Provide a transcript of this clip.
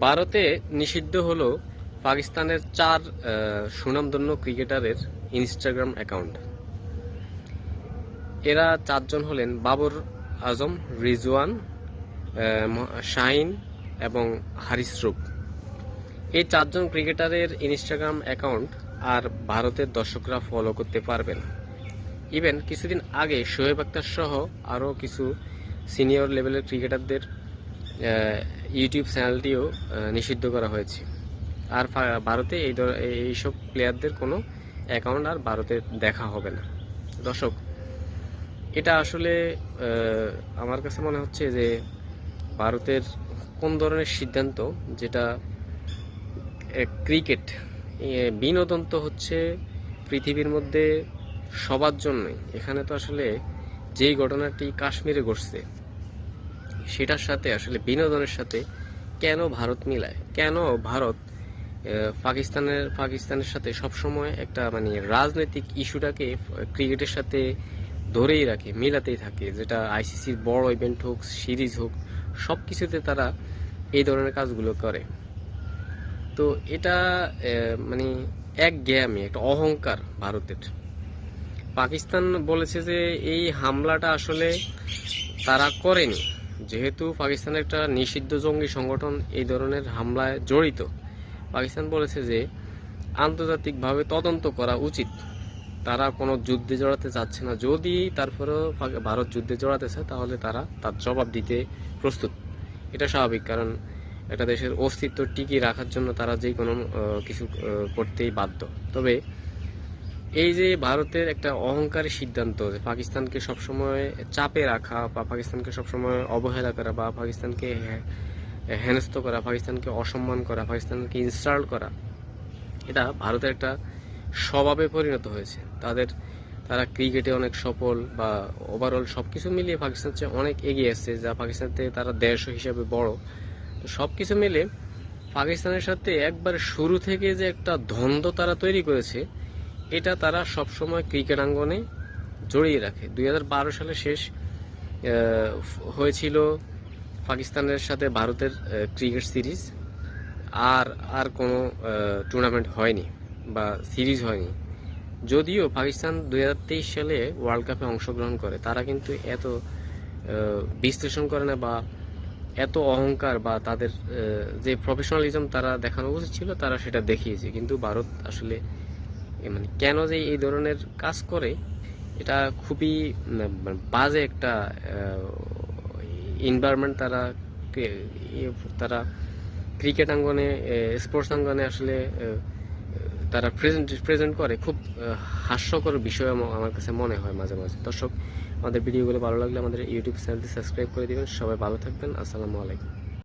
ভারতে নিষিদ্ধ হলো পাকিস্তানের চার সুনামধন্য ক্রিকেটারের ইনস্টাগ্রাম অ্যাকাউন্ট। এরা চারজন হলেন বাবর আজম, রিজওয়ান, শাহিন এবং হারিস রূপ। এই চারজন ক্রিকেটারের ইনস্টাগ্রাম অ্যাকাউন্ট আর ভারতের দর্শকরা ফলো করতে পারবে না। ইভেন কিছুদিন আগে শোয়েব আক্তার সহ আরও কিছু সিনিয়র লেভেলের ক্রিকেটারদের ইউটিউব চ্যানেলটিও নিষিদ্ধ করা হয়েছে। আর ভারতে এইসব প্লেয়ারদের কোনো অ্যাকাউন্ট আর ভারতে দেখা হবে না। দর্শক, এটা আসলে আমার কাছে মনে হচ্ছে যে ভারতের কোন ধরনের সিদ্ধান্ত, যেটা ক্রিকেট বিনোদন তো হচ্ছে পৃথিবীর মধ্যে সবার জন্যই। এখানে তো আসলে যেই ঘটনাটি কাশ্মীরে ঘটছে সেটার সাথে আসলে বিনোদনের সাথে কেন ভারত মিলায়, কেন ভারত পাকিস্তানের সাথে সবসময় একটা মানে রাজনৈতিক ইস্যুটাকে ক্রিকেটের সাথে ধরেই রাখে, মিলাতেই থাকে। যেটা আইসিসির বড় ইভেন্ট হোক, সিরিজ হোক, সব কিছুতে তারা এই ধরনের কাজগুলো করে। তো এটা মানে একঘেয়েমি, একটা অহংকার ভারতের। পাকিস্তান বলেছে যে এই হামলাটা আসলে তারা করেনি, যেহেতু পাকিস্তানের একটা নিষিদ্ধ জঙ্গি সংগঠন এই ধরনের হামলায় জড়িত। পাকিস্তান বলেছে যে আন্তর্জাতিকভাবে তদন্ত করা উচিত, তারা কোনো যুদ্ধে জড়াতে চাচ্ছে না। যদি তারপরেও ভারত যুদ্ধে জড়াতে চায় তাহলে তারা তার জবাব দিতে প্রস্তুত। এটা স্বাভাবিক, কারণ একটা দেশের অস্তিত্ব টিকিয়ে রাখার জন্য তারা যে কোনো কিছু করতেই বাধ্য। তবে এই যে ভারতের একটা অহংকারী সিদ্ধান্ত, যে পাকিস্তানকে সবসময় চাপে রাখা বা পাকিস্তানকে সবসময় অবহেলা করা বা পাকিস্তানকে হেনস্থ করা, পাকিস্তানকে অসম্মান করা, পাকিস্তানকে ইনসাল্ট করা, এটা ভারতের একটা স্বভাবে পরিণত হয়েছে। তারা ক্রিকেটে অনেক সফল বা ওভারঅল সবকিছু মিলিয়ে পাকিস্তান চেয়ে অনেক এগিয়ে আসছে, যা পাকিস্তান থেকে তারা দেশ হিসাবে বড়। তো সবকিছু মিলে পাকিস্তানের সাথে একবার শুরু থেকে যে একটা দ্বন্দ্ব তারা তৈরি করেছে, এটা তারা সবসময় ক্রিকেট আঙ্গনে জড়িয়ে রাখে। 2012 সালে শেষ হয়েছিল পাকিস্তানের সাথে ভারতের ক্রিকেট সিরিজ। আর কোনো টুর্নামেন্ট হয়নি বা সিরিজ হয়নি। যদিও পাকিস্তান 2023 সালে ওয়ার্ল্ড কাপে অংশগ্রহণ করে, তারা কিন্তু এত বিশ্লেষণ করে না বা এত অহংকার বা তাদের যে প্রফেশনালিজম তারা দেখানো উচিত ছিল তারা সেটা দেখিয়েছে। কিন্তু ভারত আসলে মানে কেন যে এই ধরনের কাজ করে, এটা খুবই বাজে একটা এনভায়রনমেন্ট তারা ক্রিকেট আঙ্গনে, স্পোর্টস আঙ্গনে আসলে তারা প্রেজেন্ট করে। খুব হাস্যকর বিষয় আমার কাছে মনে হয় মাঝে মাঝে। দর্শক, আমাদের ভিডিওগুলো ভালো লাগলে আমাদের ইউটিউব চ্যানেলটি সাবস্ক্রাইব করে দিবেন। সবাই ভালো থাকবেন। আসসালামু আলাইকুম।